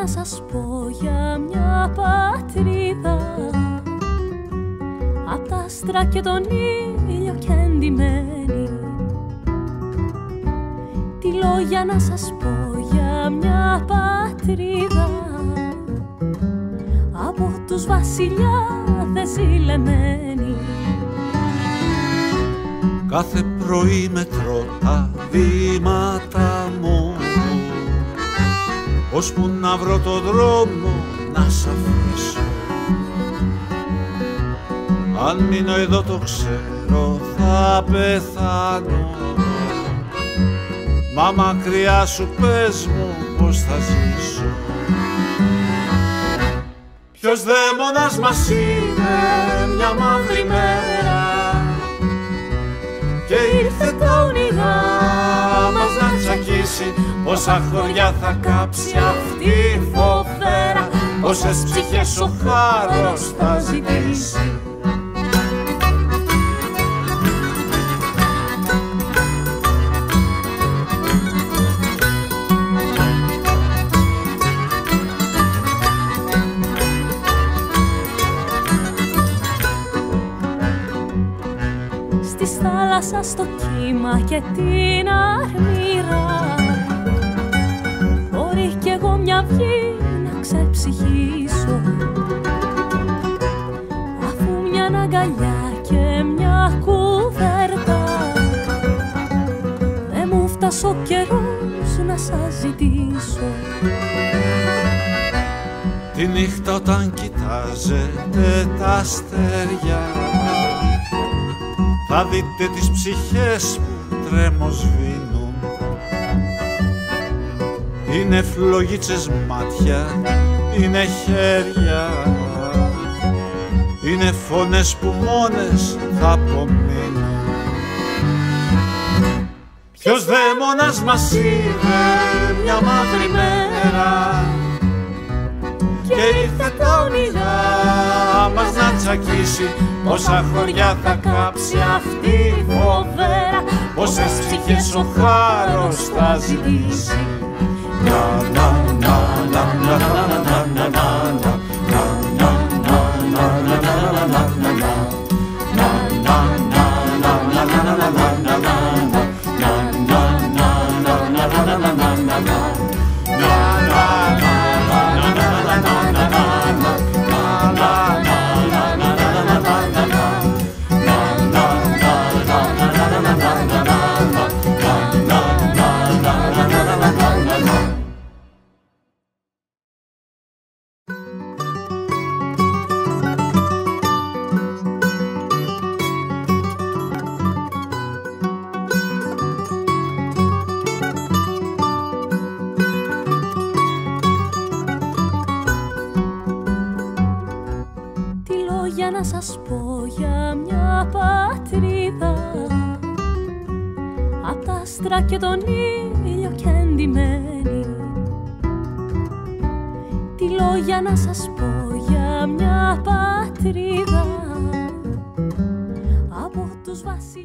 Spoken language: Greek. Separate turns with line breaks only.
να σας πω για μια πατρίδα, απ' τα άστρα και τον ήλιο και εντυμένη. Τι λόγια να σας πω για μια πατρίδα, από τους βασιλιάδες ζηλεμένη.
Κάθε πρωί μετρώ τα βήματα μου, ώσπου να βρω το δρόμο να σ' αφήσω. Αν μείνω εδώ το ξέρω θα πεθάνω, μα μακριά σου πες μου πως θα ζήσω. Ποιος δαίμονας μας είναι μια μαύρη μέρα και ήρθε τα όνειρά μας να τσακίσει. Πόσα χωριά θα κάψει αυτή η φοβέρα, πόσες ψυχές ο χάρος θα ζητήσει.
Στη θάλασσα στο κύμα και την αρμύρα, μπορεί κι εγώ μια αυγή να ξεψυχήσω, αφού μια αγκαλιά και μια κουβέρτα δεν μου φτάσει ο καιρός να σας ζητήσω.
Τη νύχτα όταν κοιτάζετε τα αστέρια, θα δείτε τις ψυχές που τρέμοσβήνουν. Είναι φλογίτσες μάτια, είναι χέρια, είναι φωνές που μόνες θα απομείνουν. Ποιος δαίμονας μας είδε μια μαύρη μέρα και ήρθε τα όνειρά μας να τσακίσει. Πόσα χωριά θα κάψει αυτή η φοβέρα, πόσες ψυχές ο χάρος θα ζητήσει.
Για να σας πω για μια πατρίδα, απ' τα άστρα και τον ήλιο και εντυμένη. Τι λόγια να σας πω για μια πατρίδα, από τους βασιλιάδες